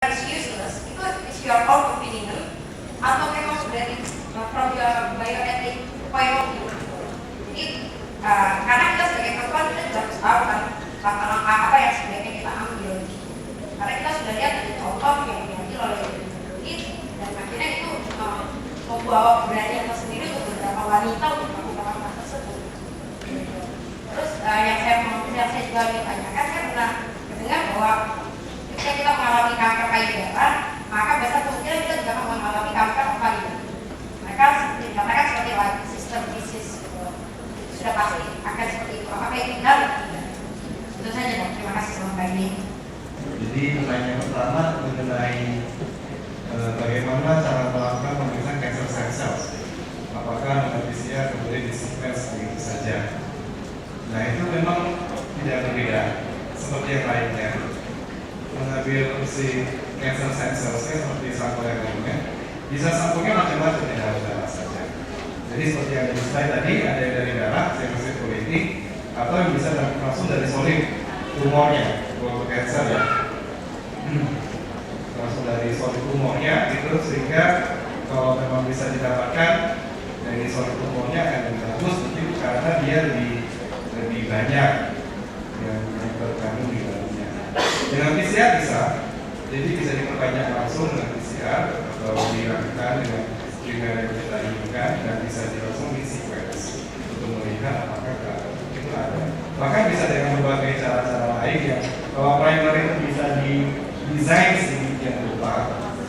useless itu is your own opinion atau memang sudah di from your bioethic point of view. Jadi karena kita sebagai perempuan kita juga harus tahu kan langkah-langkah apa yang sebaiknya kita ambil. Karena kita sudah lihat ada contoh yang diambil oleh itu dan akhirnya itu membawa keberanian tersendiri untuk beberapa wanita untuk melakukan hal tersebut. Terus yang saya juga ingin tanyakan, saya pernah mendengar bahwa ketika kita mengalami kanker payudara, maka besar kemungkinan kita juga akan mengalami kanker ovarian. Mereka dikatakan seperti system disease, sudah pasti akan seperti itu. Apakah itu benar atau tidak? Itu saja, dan terima kasih sama Mbak ini. Jadi pertanyaan pertama mengenai bagaimana cara melakukan pemeriksaan cancer cells. Apakah dengan PCR kemudian di sequence begitu saja? Nah itu memang tidak berbeda seperti yang lainnya. Mengambil si cancer cells seperti sampel yang lainnya, bisa sampelnya macam-macam, tidak harus darah saja. Jadi seperti yang di slide tadi, ada yang dari darah, sirkulasi, atau yang bisa langsung dari solid tumornya, tumor cancer ya. Langsung dari solid tumornya itu, sehingga kalau memang bisa didapatkan dari solid tumornya akan lebih bagus, itu karena dia lebih banyak yang terkandung di dalamnya. Dengan PCR bisa, jadi bisa diperbanyak langsung dengan PCR atau dilakukan dengan yang kita inginkan dan bisa langsung di sequence untuk melihat apakah itu ada. Bahkan bisa dengan berbagai cara-cara lain yang kalau primer itu bisa didesain sedemikian rupa,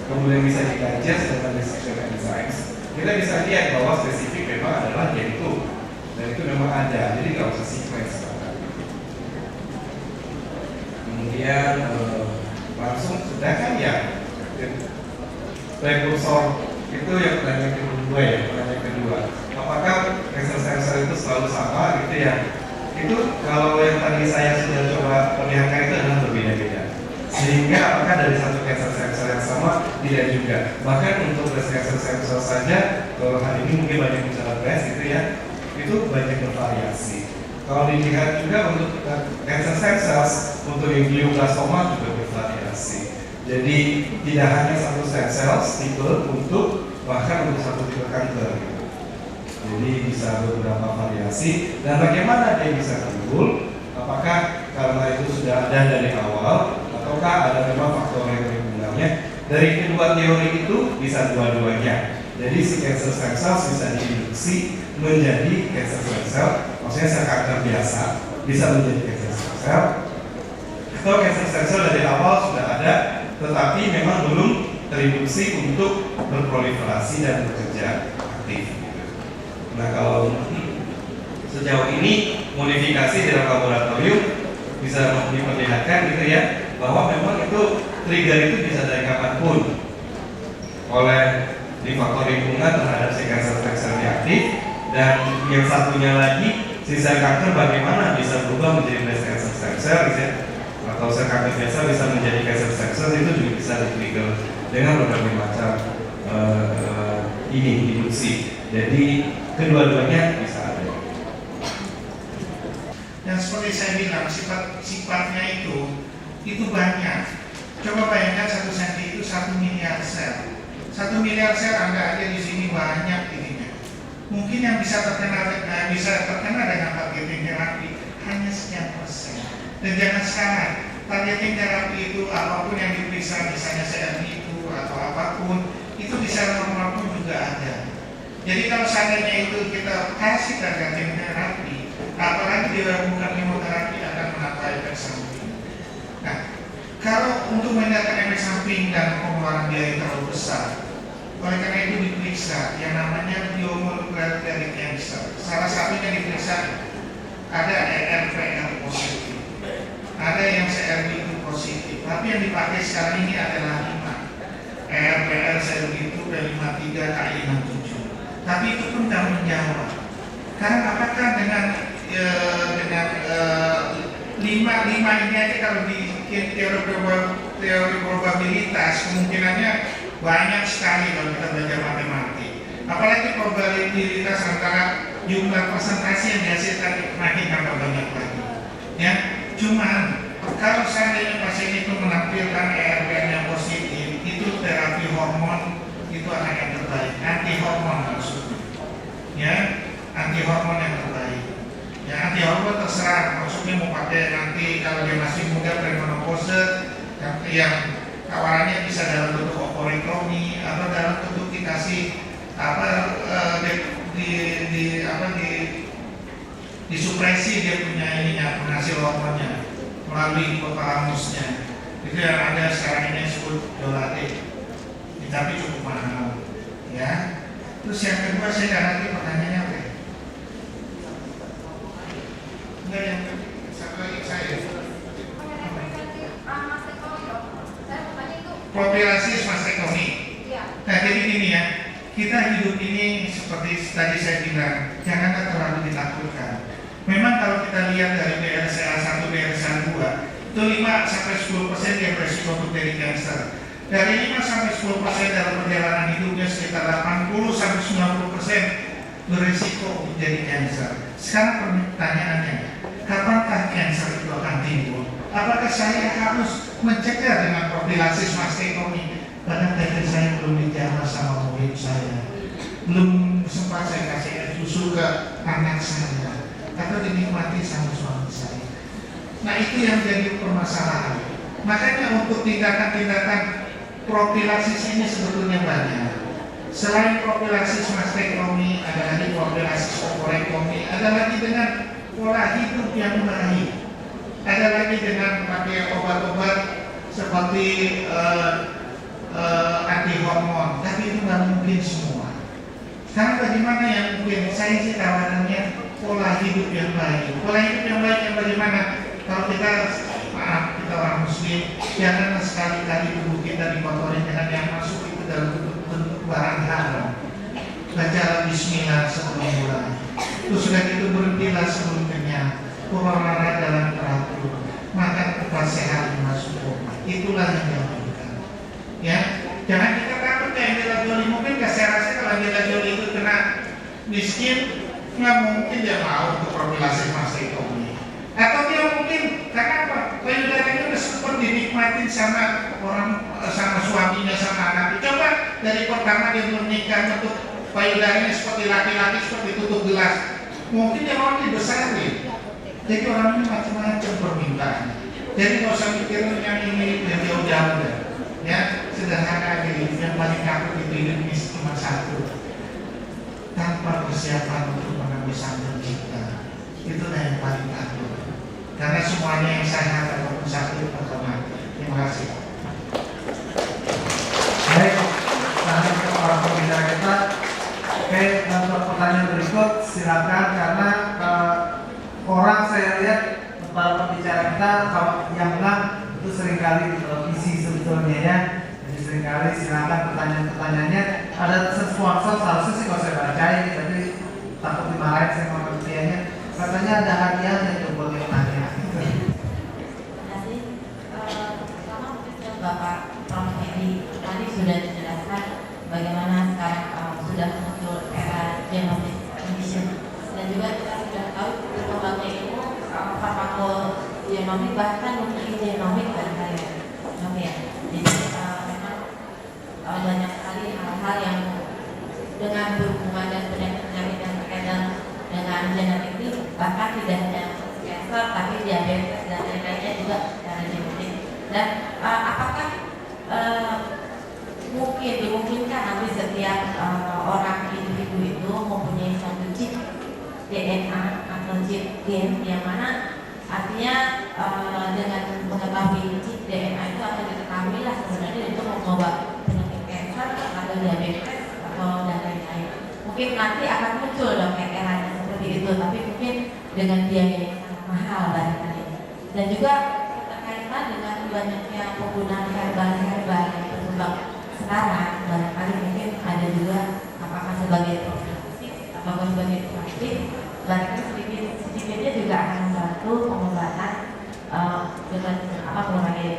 kemudian bisa digajah dengan decision enzymes. Kita bisa lihat bahwa spesifik memang adalah gen itu dan itu memang ada, jadi nggak usah sequence. Kemudian langsung sudah kan ya prekursor itu yang pertanyaan kedua ya, pertanyaan kedua. Apakah cancer cells itu selalu sama gitu ya? Itu kalau yang tadi saya sudah coba perlihatkan itu adalah berbeda-beda. Sehingga apakah dari satu cancer cell yang sama? Tidak juga. Bahkan untuk breast cancer cell saja, kalau hari ini mungkin banyak bicara breast gitu ya, itu banyak bervariasi. Kalau dilihat juga untuk cancer cells untuk yang glioblastoma juga bervariasi. Jadi tidak hanya satu cells tipe untuk bahkan untuk satu tipe kanker. Jadi bisa beberapa variasi dan bagaimana dia bisa timbul? Apakah karena itu sudah ada dari awal ataukah ada memang faktor yang mengundangnya? Dari kedua teori itu bisa dua-duanya. Jadi si cancer cells bisa diinduksi menjadi cancer cell, maksudnya sel kanker biasa bisa menjadi cancer cell, atau cancer cell dari awal sudah ada, tetapi memang belum terinduksi untuk berproliferasi dan bekerja aktif. Nah kalau sejauh ini modifikasi di dalam laboratorium bisa diperlihatkan gitu ya, bahwa memang itu trigger itu bisa dari kapanpun oleh di faktor lingkungan terhadap si cancer cell reaktif, dan yang satunya lagi si sel kanker bagaimana bisa berubah menjadi breast cancer cell gitu ya, atau sel kanker biasa bisa menjadi cancer cell itu juga bisa di-trigger dengan berbagai macam induksi. Jadi kedua-duanya bisa ada. Dan seperti saya bilang, sifatnya itu banyak. Coba bayangkan 1 cm itu 1 miliar sel. 1 miliar sel Anda aja di sini banyak ininya. Mungkin yang bisa terkena dengan targeting terapi hanya sekian persen. Dan jangan sekarang targeting terapi itu apapun yang diperiksa, misalnya CRP itu atau apapun, itu di sel normal pun juga ada. Jadi kalau seandainya itu kita kasih targeting terapi, apalagi dilakukan kemoterapi akan menambah efek samping. Nah, kalau untuk meningkatkan efek samping dan pengeluaran biaya terlalu besar, oleh karena itu diperiksa yang namanya biomolekular dari cancer. Salah satunya diperiksa ada ERPL positif, ada yang CRP itu positif, tapi yang dipakai sekarang ini adalah 5 ERPL CRP itu P53 KI67. Tapi itu pun tak menjawab. Karena apakah dengan 5 ini aja kalau di teori probabilitas kemungkinannya banyak sekali kalau kita belajar matematik. Apalagi probabilitas antara jumlah persentase yang dihasilkan makin tambah banyak lagi. Ya, cuman kalau seandainya pasien itu menampilkan ERP yang positif hormon itu akan yang terbaik, anti hormon maksudnya, ya, anti hormon yang terbaik. Ya, anti hormon terserah, maksudnya mau pakai nanti kalau dia masih muda premenopause yang tawarannya bisa dalam bentuk oporikromi atau dalam bentuk dikasih disupresi dia punya ininya, penghasil hormonnya melalui hipotalamusnya. Itu yang ada sekarang ini disebut Dolate, tapi cukup mahal, ya. Terus yang kedua saya nggak ngerti pertanyaannya apa ya? Enggak, yang satu lagi saya. Profilasis mastektomi. Nah, jadi gini ya, kita hidup ini seperti tadi saya bilang, jangan terlalu ditakutkan. Memang kalau kita lihat dari BRCA 1, BRCA 2, itu 5-10% yang beresiko untuk jadi kanker. Dari 5-10% dalam perjalanan hidupnya sekitar 80-90% beresiko untuk jadi kanker. Sekarang pertanyaannya, kapankah kanker itu akan timbul? Apakah saya harus mencegah dengan profilasis mastektomi? Karena tadi saya belum dijamah sama murid saya, belum sempat saya kasih air susu ke anak saya, atau dinikmati sama suami saya. Nah, itu yang jadi permasalahan. Makanya untuk tindakan-tindakan profilasis ini sebetulnya banyak. Selain profilasis mastektomi, ada lagi profilasis ovorektomi, ada lagi dengan pola hidup yang baik, ada lagi dengan pakai obat-obat seperti anti hormon. Tapi itu nggak mungkin semua. Sekarang bagaimana yang mungkin? Saya sih tawarannya pola hidup yang baik. Pola hidup yang baik yang bagaimana? Kalau kita, maaf, kita orang muslim, jangan sekali-kali tubuh kita dikotori dengan yang masuk itu dalam bentuk barang haram. Bacalah bismillah sebelum mulai. Terus sudah itu berhentilah sebelum kenyang. Olahraga dalam teratur. Makan tepat sehat masuk. Itulah yang dilakukan. Ya, jangan kita takut kayak Angelina Jolie. Mungkin saya rasa kalau Angelina Jolie itu kena miskin, nggak mungkin dia mau untuk profilasi mastektomi. Atau dia mungkin karena apa? Payudaranya udah sempat dinikmatin sama orang, sama suaminya, sama anaknya. Coba dari pertama dia belum nikah untuk payudaranya seperti laki-laki seperti tutup gelas, mungkin dia mau dibesarin. Jadi orang ini macam-macam permintaan. Jadi nggak usah mikirin yang ini yang jauh-jauh deh. Ya, sederhana aja. Yang paling takut itu hidup ini cuma satu, tanpa persiapan untuk mengambil sang pencipta. Itulah yang paling takut. Karena semuanya yang sehat ataupun sakit atau mati. Terima kasih. Baik, lanjut ke para pembicara kita. Oke, untuk pertanyaan berikut silakan, karena orang saya lihat para pembicara kita kalau yang enggak itu seringkali di televisi sebetulnya ya. Jadi seringkali silakan pertanyaan-pertanyaannya. Ada sponsor seharusnya sih kalau saya bacain, tapi takut dimarahin saya sama kemudiannya. Katanya ada hadiahnya tuh buat yang tanya. Bapak Prof. Edi tadi sudah dijelaskan bagaimana sekarang sudah muncul era genomic condition, dan juga kita sudah tahu berkembangnya ilmu farmakogenomik bahkan mungkin genomik barangkali ya. Jadi memang banyak sekali hal-hal yang dengan berhubungan dan penyakit-penyakit yang terkait dengan genetik ini, bahkan tidak hanya kanker tapi diabetes dan lain-lainnya juga secara genetik. Dan apakah dimungkinkan nanti setiap orang individu itu mempunyai satu chip DNA atau chip gen, yang mana artinya dengan mengetahui chip DNA itu akan diketahui lah sebenarnya itu membawa penyakit kanker atau diabetes atau dan lain-lain. Mungkin nanti akan muncul dong era seperti itu, tapi mungkin dengan biaya yang sangat mahal barangkali. Dan juga dengan banyaknya penggunaan herbal yang berkembang sekarang, barangkali mungkin ada juga apakah sebagai profilaksis atau sebagai praktik, barangkali sedikitnya juga akan membantu pengobatan dengan berbagai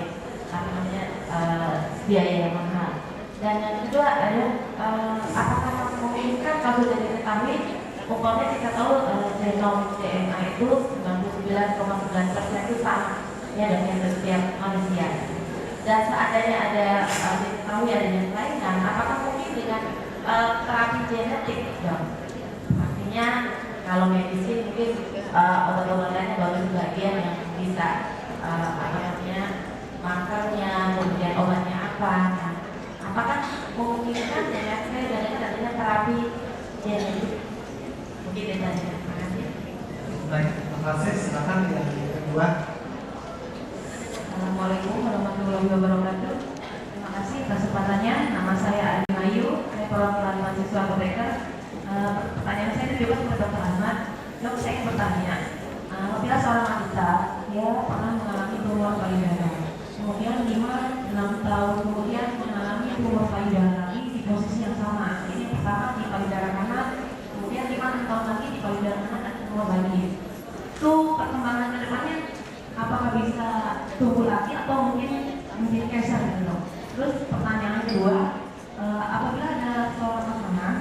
biaya yang mahal. Dan yang kedua adalah apakah memungkinkan kalau sudah diketahui, umpamanya kita tahu genom DNA itu 99,9% itu sama ya dengan setiap manusia, dan seandainya ada diketahui diketahui adanya kelainan, apakah mungkin dengan terapi genetik, dok? Artinya kalau medis mungkin obat-obatannya baru sebagian yang bisa markernya, kemudian obatnya apa. Nah, apakah memungkinkan dengan adanya terapi genetik? Mungkin itu saja. Terima kasih. Baik, terima kasih. Silakan yang kedua. Assalamualaikum warahmatullahi wabarakatuh. Terima kasih kesempatannya. Nama saya Adi Mayu, saya perwakilan mahasiswa Apoteker. Pertanyaan saya juga kepada Dr. Ahmad. Dok, saya ingin bertanya, apabila seorang wanita dia pernah mengalami tumor payudara, kemudian 5-6 tahun kemudian mengalami tumor payudara lagi di posisi yang sama. Ini pertama di payudara kanan, kemudian 5-6 tahun lagi di payudara kanan ada tumor lagi. Itu perkembangan ke depannya apakah bisa tumbuh lagi atau mungkin menjadi cancer gitu. Terus pertanyaan kedua, apabila ada seorang pasangan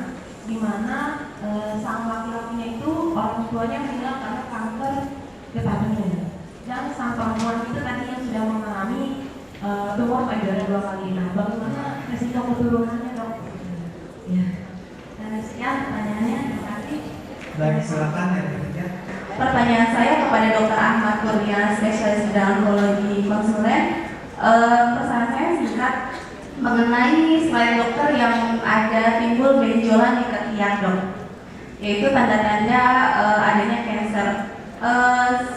di mana sang laki-lakinya itu orang tuanya meninggal karena kanker getah bening dan sang perempuan itu tadinya sudah mengalami tumor payudara 2 kali. Nah, bagaimana resiko keturunannya, dok? Ya. Dan sekian pertanyaannya. Terima kasih. Baik, silakan yang ketiga. Pertanyaan saya kepada Dr. Ahmad Kurnia, spesialis bidang onkologi konsulen. Pesan saya singkat mengenai selain dokter yang ada timbul benjolan di ketiak, dok, yaitu tanda-tanda adanya kanker.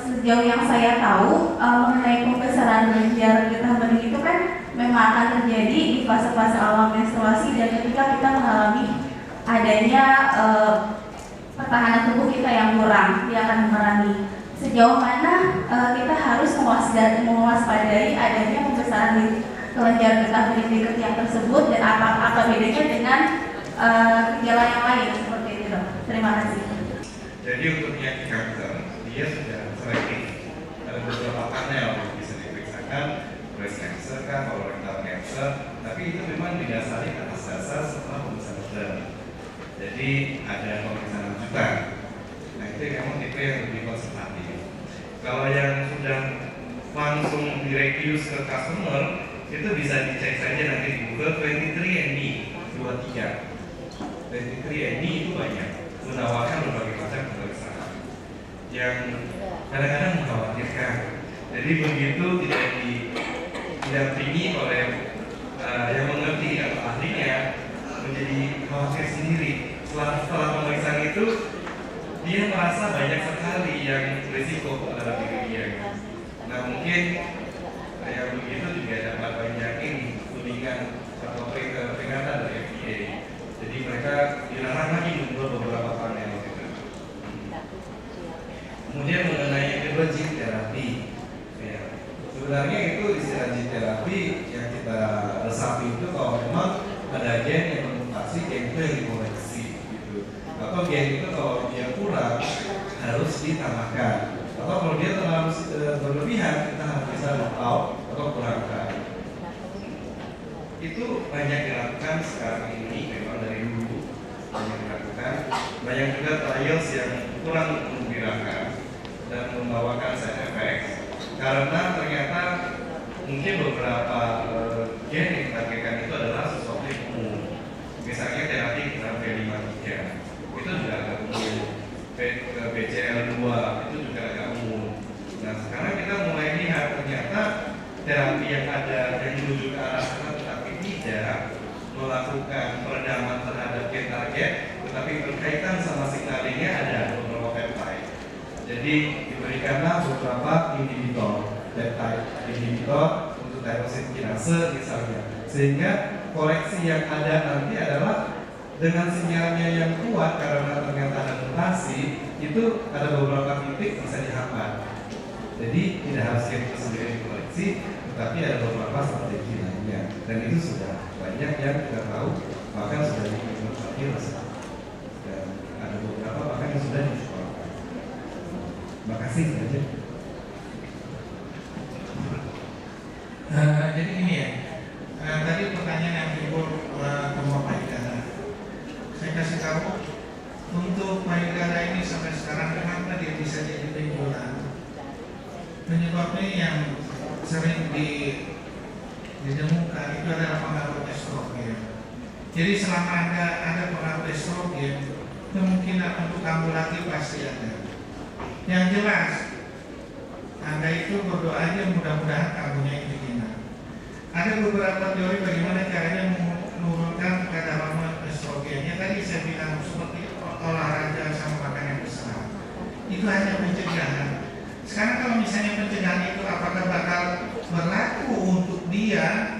Sejauh yang saya tahu mengenai pembesaran kelenjar getah bening itu kan memang akan terjadi di fase-fase awal menstruasi dan ketika kita mengalami adanya pertahanan tubuh kita yang kurang, dia akan memerangi. Sejauh mana kita harus mewaspadai adanya pembesaran kelenjar getah bening di ketiak tersebut dan apa bedanya dengan gejala yang lain seperti itu, dok? Terima kasih. Jadi untuk penyakit kanker dia sudah selektif. Ada beberapa panel yang bisa diperiksakan, breast cancer kan, colorectal cancer, tapi itu memang didasari atas dasar setelah pemeriksaan darah. Jadi ada pemeriksaan lanjutan. Nah itu memang tipe yang lebih konservatif. Kalau yang sudah langsung direduce ke customer, itu bisa dicek saja nanti di Google 23andMe 23. 23andMe itu banyak menawarkan berbagai macam pemeriksaan yang kadang-kadang mengkhawatirkan. Jadi begitu tidak didampingi oleh yang mengerti atau ahlinya, menjadi khawatir sendiri. Setelah pemeriksaan itu dia merasa banyak sekali yang risiko pada diri dia. Nah mungkin yang begitu juga dapat banyak tudingan atau peringatan dari FDA. Jadi mereka dilarang lagi untuk beberapa panel gitu. Kemudian mengenai yang kedua gene terapi, ya, sebenarnya itu istilah gene terapi yang kita resapi itu kalau memang ada gen yang memutasi, gen itu yang dikoreksi gitu. Atau gen itu kalau dia kurang harus ditambahkan. Atau kalau dia terlalu berlebihan kita harus bisa knock out atau kurangkan. Itu banyak dilakukan sekarang ini, memang dari dulu banyak dilakukan. Banyak juga trials yang kurang menggembirakan dan membawakan side effects karena ternyata mungkin beberapa gen yang ditargetkan itu adalah sesuatu yang umum. Misalnya terapi B53 itu juga agak umum, BCL2 itu juga agak umum. Nah sekarang kita mulai lihat ternyata terapi yang ada yang menuju ke arah sana tetapi tidak melakukan peredaman terhadap gen target, tetapi berkaitan sama signalingnya ada beberapa peptide. Jadi diberikanlah beberapa inhibitor, peptide inhibitor untuk tyrosine kinase misalnya, sehingga koreksi yang ada nanti adalah dengan sinyalnya yang kuat karena ternyata ada mutasi, itu ada beberapa titik bisa dihambat. Jadi tidak harus gen itu sendiri dikoreksi, tetapi ada beberapa strategi lainnya, dan itu sudah banyak yang kita tahu, bahkan sudah diimplementasi dan ada beberapa bahkan yang sudah disekolahkan. Terima kasih saja. Jadi ini ya, tadi pertanyaan yang timbul tumor payudara. Saya kasih tahu untuk payudara ini sampai sekarang kenapa dia bisa jadi benjolan. Penyebabnya yang sering ditemukan itu adalah pengaruh estrogen. Jadi selama ada pengaruh estrogen, kemungkinan untuk kambuh lagi pasti ada. Yang jelas, Anda itu berdoa aja mudah-mudahan kambuhnya itu hilang. Ada beberapa teori bagaimana caranya menurunkan kadar hormon estrogennya. Tadi saya bilang seperti olahraga sama makan yang besar. Itu hanya pencegahan. Sekarang kalau misalnya pencegahan itu apakah bakal berlaku untuk dia?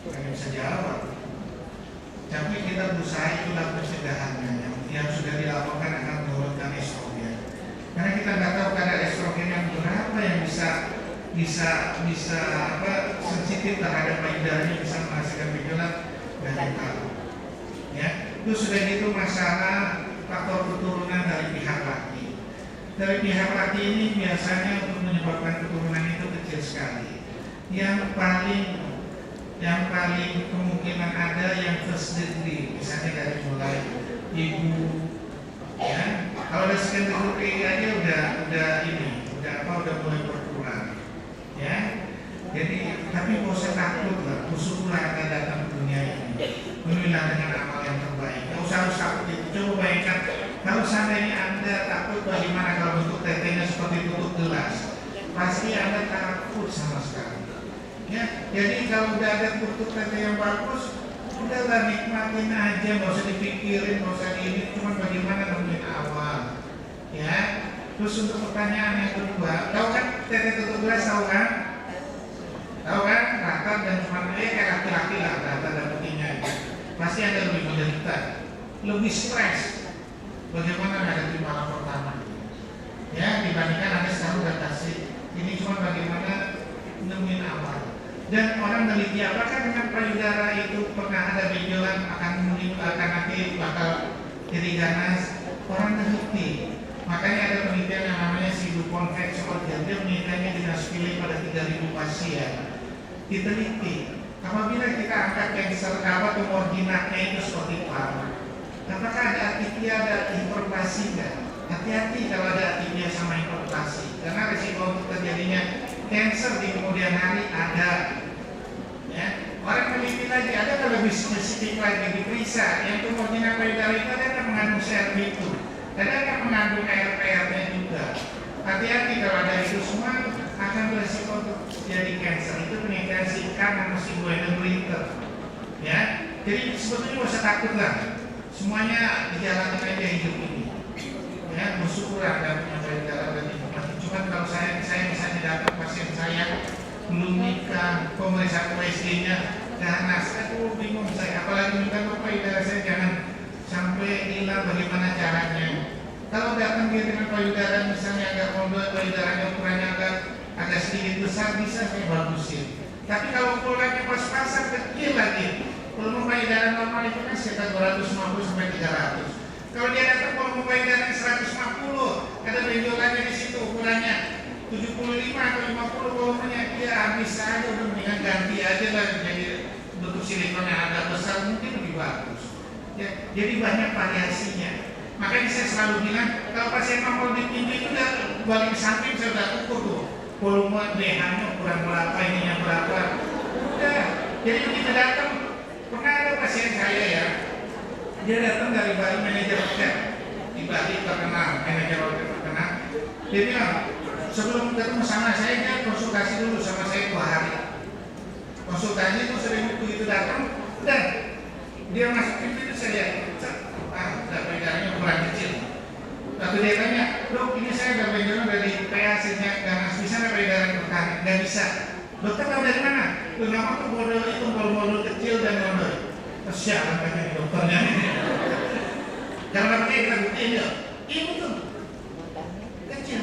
Nggak bisa jawab. Tapi kita berusaha itulah pencegahannya yang sudah dilaporkan akan menurunkan estrogen. Karena kita nggak tahu kadar estrogen yang berapa yang bisa sensitif terhadap payudaranya, bisa menghasilkan gejolak, nggak tahu. Ya, itu sudah gitu masalah faktor keturunan dari pihak laki. Dari pihak laki ini biasanya untuk menyebabkan keturunan itu kecil sekali. Yang paling kemungkinan ada yang first degree, misalnya dari mulai ibu, ya. Kalau ada second degree aja udah mulai berkurang, ya. Jadi tapi nggak usah takut lah, bersyukurlah Anda datang ke dunia ini, penuhilah dengan amal yang terbaik. Nggak usah harus takut itu. Coba bayangkan kalau seandainya Anda takut bagaimana kalau bentuk tetenya seperti tutup gelas, pasti Anda takut sama sekali. Ya, jadi kalau udah ada bentuk tete yang bagus, udahlah nikmatin aja, nggak usah dipikirin, nggak usah ini, cuma bagaimana nemuin awal. Ya, terus untuk pertanyaan yang kedua, tahu kan tete tutup gelas, tahu kan? Tahu kan, rata dan cuma kayak laki-laki lah, rata dan putihnya itu. Pasti Anda lebih menderita, lebih stres. Bagaimana menghadapi malam pertama? Ya, dibandingkan Anda sekarang udah kasih. Ini cuma bagaimana nemuin awal. Dan orang meneliti apakah dengan payudara itu pernah ada benjolan akan nanti bakal jadi ganas. Orang meneliti. Makanya ada penelitian yang namanya Sidu Convex Organ. Dia penelitiannya di Nashville pada 3.000 pasien. Diteliti. Apabila kita angkat cancer tumor jinaknya itu seperti apa? Apakah ada atipia, ada hiperplasi enggak? Hati-hati kalau ada atipia sama hiperplasi. Karena risiko untuk terjadinya cancer di kemudian hari ada. Ya, orang meneliti lagi, ada kalau lebih spesifik lagi diperiksa yang tumor jinak payudara itu ada yang mengandung CRP itu, ada yang mengandung ARPR-nya juga. Hati-hati kalau ada itu semua akan berisiko untuk jadi cancer. Itu penelitian Sikan dan Masih Winter. Ya, jadi sebetulnya nggak usah takut lah. Semuanya dijalankan aja hidup ini. Ya, bersyukur Anda punya payudara dan informasi. Cuma kalau saya misalnya datang pasien saya belum nikah, pemeriksaan USG-nya ganas, aduh bingung saya. Apalagi minta payudara saya jangan sampai hilang, bagaimana caranya? Kalau datang dia dengan payudara misalnya agak mondok, payudaranya ukurannya agak sedikit besar, bisa saya bagusin. Tapi kalau ukurannya pas-pasan kecil lagi, volume payudara normal itu kan sekitar 250 sampai 300. Kalau dia datang volume payudara 150, ada benjolannya di situ ukurannya 75 atau 50 volumenya, dia habis aja, udah mendingan ganti aja lah, jadi bentuk silikon yang agak besar mungkin lebih bagus. Ya, jadi banyak variasinya. Makanya saya selalu bilang kalau pasien mau di tinggi itu udah balik samping saya udah ukur tuh volume DH-nya ukuran berapa, ininya berapa. Udah, jadi begitu datang, pernah ada pasien saya ya, dia datang dari Bali, manajer hotel di Bali terkenal, manajer hotel terkenal. Dia bilang sebelum ketemu sama saya, dia konsultasi dulu sama saya 2 hari. Konsultasi itu sering begitu datang, dan dia masuk pintu itu saya lihat, udah payudaranya ukuran kecil. Lalu dia tanya, dok ini saya udah benjolan dari PA-nya ganas, bisa nggak payudara bertahan? Nggak bisa. Dokter tahu dari mana? Kenapa tuh model itu model kecil dan model? Sialan katanya dokternya. Jangan pakai kita buktiin ya. Ini tuh kecil,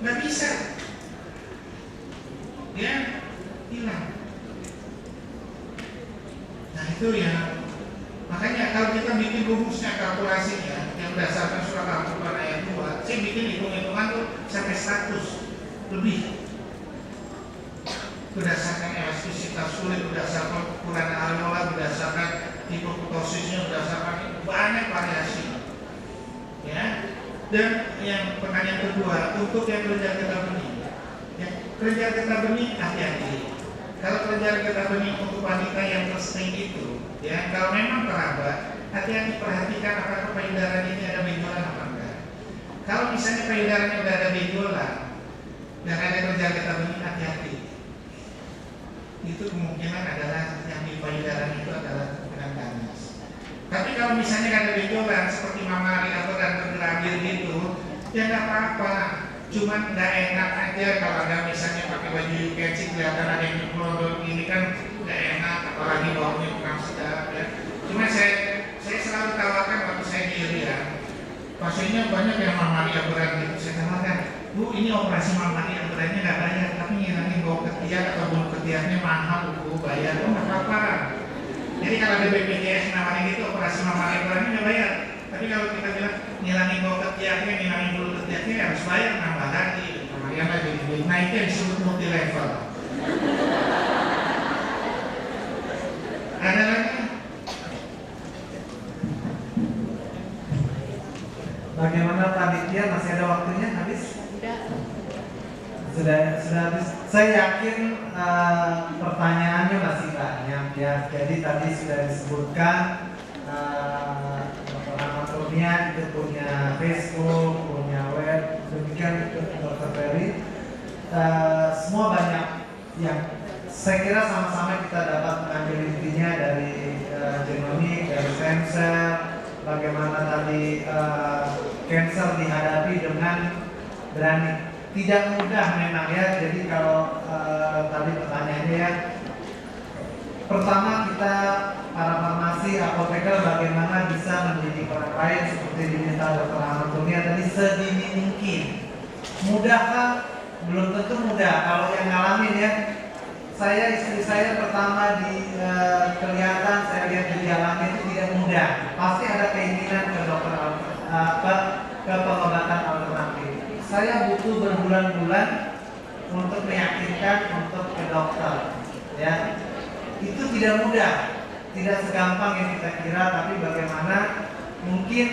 nggak bisa. Ya hilang. Nah itu ya. Makanya kalau kita bikin rumusnya, kalkulasinya yang berdasarkan surat Al-Quran ayat 2, saya bikin hitung-hitungan tuh sampai 100 lebih. Berdasarkan elastisitas kulit, berdasarkan ukuran areola, berdasarkan tipe kutosisnya, berdasarkan banyak variasi. Ya. Dan yang pertanyaan kedua, untuk yang kelenjar getah benih, ya, kelenjar getah benih hati-hati. Kalau kelenjar getah benih untuk wanita yang tersting itu, ya, kalau memang hati-hati perhatikan apakah payudara ini ada benjolan apa enggak. Kalau misalnya payudaranya udah ada benjolan dan ada gejala bunyi, hati-hati. Itu kemungkinan adalah yang di payudara itu adalah kemungkinan ganas. Tapi kalau misalnya ada benjolan seperti mamari atau dan tergelambir gitu, ya nggak apa-apa. Cuman nggak enak aja kalau ada misalnya pakai baju UKC kelihatan ada yang nyemplung ini kan nggak enak, apalagi baunya kurang sedap ya. Cuma saya selalu tawarkan waktu saya di Irian, pasiennya banyak yang mamari berat gitu. Saya tawarkan, Bu, ini operasi mamari beratnya nggak bayar, tapi ngilangin bau ketiak atau bulu ketiaknya mahal, Bu, bayar. Oh nggak apa-apa. Jadi kalau ada BPJS nawarin gitu operasi mamari beratnya nggak bayar. Tapi kalau kita bilang ngilangin bau ketiaknya, ngilangin bulu ketiaknya harus bayar, nambah lagi. Kemudian lagi, nah itu yang disebut multi level. Ada lagi? Bagaimana panitia, masih ada waktunya habis? Sudah habis. Saya yakin pertanyaannya masih banyak ya. Jadi tadi sudah disebutkan Dr. Ahmad Kurnia itu punya Facebook, punya web, demikian Dr. Ferry. Semua banyak yang saya kira sama-sama kita dapat mengambil intinya dari genomik, dari stem cell, bagaimana tadi cancer dihadapi dengan berani. Tidak mudah memang ya. Jadi kalau tadi pertanyaannya ya, pertama kita para farmasi, apoteker bagaimana bisa mendidik orang lain seperti diminta Dr. Ahmad Kurnia tadi sedini mungkin. Mudahkah? Belum tentu mudah. Kalau yang ngalamin ya, istri saya pertama kelihatan saya lihat gejalanya itu tidak mudah. Pasti ada keinginan ke dokter ke pengobatan alternatif. Saya butuh berbulan-bulan untuk meyakinkan untuk ke dokter. Ya, itu tidak mudah, tidak segampang yang kita kira. Tapi bagaimana? Mungkin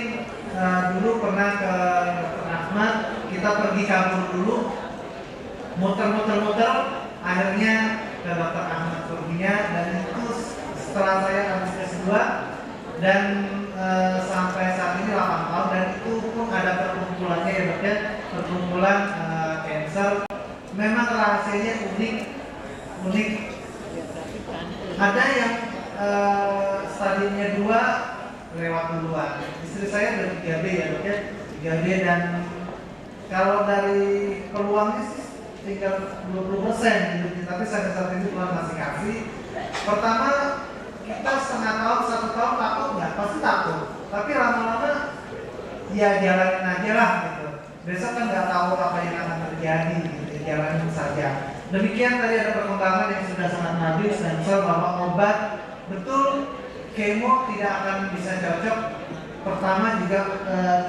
dulu pernah ke Dr. Ahmad, kita pergi kabur dulu, muter-muter, akhirnya ke Dr. Ahmad Kurnia, dan itu setelah saya habis S2 dan sampai saat ini 8 tahun, dan itu pun ada perkumpulannya ya dok ya, perkumpulan cancer. Memang rahasianya unik. Ada yang stadiumnya 2 lewat duluan. Istri saya udah 3B ya dok ya, 3B, dan kalau dari peluangnya sih tinggal 20%, tapi sampai saat ini Tuhan masih kasih. Pertama kita setengah tahun, 1 tahun takut nggak? Pasti takut. Tapi lama-lama ya jalanin aja lah gitu. Besok kan nggak tahu apa yang akan terjadi gitu, jalanin saja. Demikian tadi ada perkembangan yang sudah sangat maju, sensor bahwa obat betul kemo tidak akan bisa cocok. Pertama juga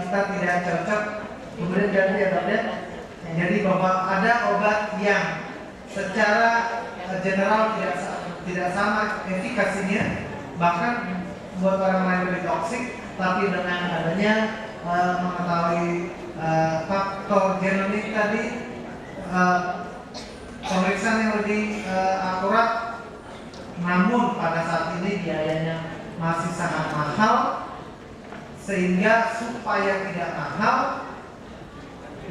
kita tidak cocok. Kemudian jadi ya, jadi bahwa ada obat yang secara general tidak sama efikasinya, bahkan buat orang lain lebih toksik. Tapi dengan adanya mengetahui faktor genomik tadi, pemeriksaan yang lebih akurat, namun pada saat ini biayanya masih sangat mahal, sehingga supaya tidak mahal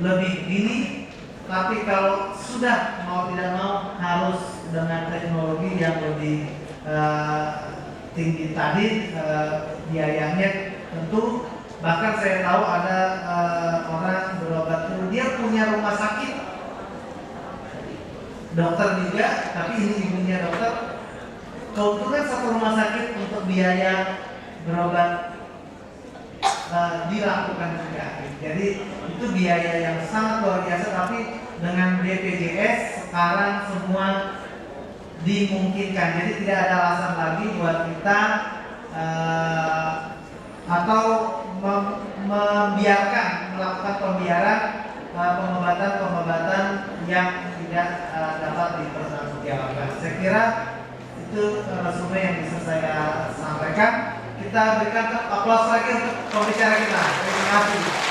lebih dini. Tapi kalau sudah mau tidak mau harus dengan teknologi yang lebih tinggi tadi, biayanya tentu. Bahkan saya tahu ada orang berobat itu dia punya rumah sakit, dokter juga, tapi ini ibunya dokter. Keuntungan satu rumah sakit untuk biaya berobat dilakukan juga. Jadi itu biaya yang sangat luar biasa, tapi dengan BPJS sekarang semua dimungkinkan. Jadi tidak ada alasan lagi buat kita atau membiarkan melakukan pembiaran pengobatan yang tidak dapat dipertanggungjawabkan. Saya kira itu resume yang bisa saya sampaikan. Kita berikan aplaus lagi untuk pembicara kita. Terima kasih.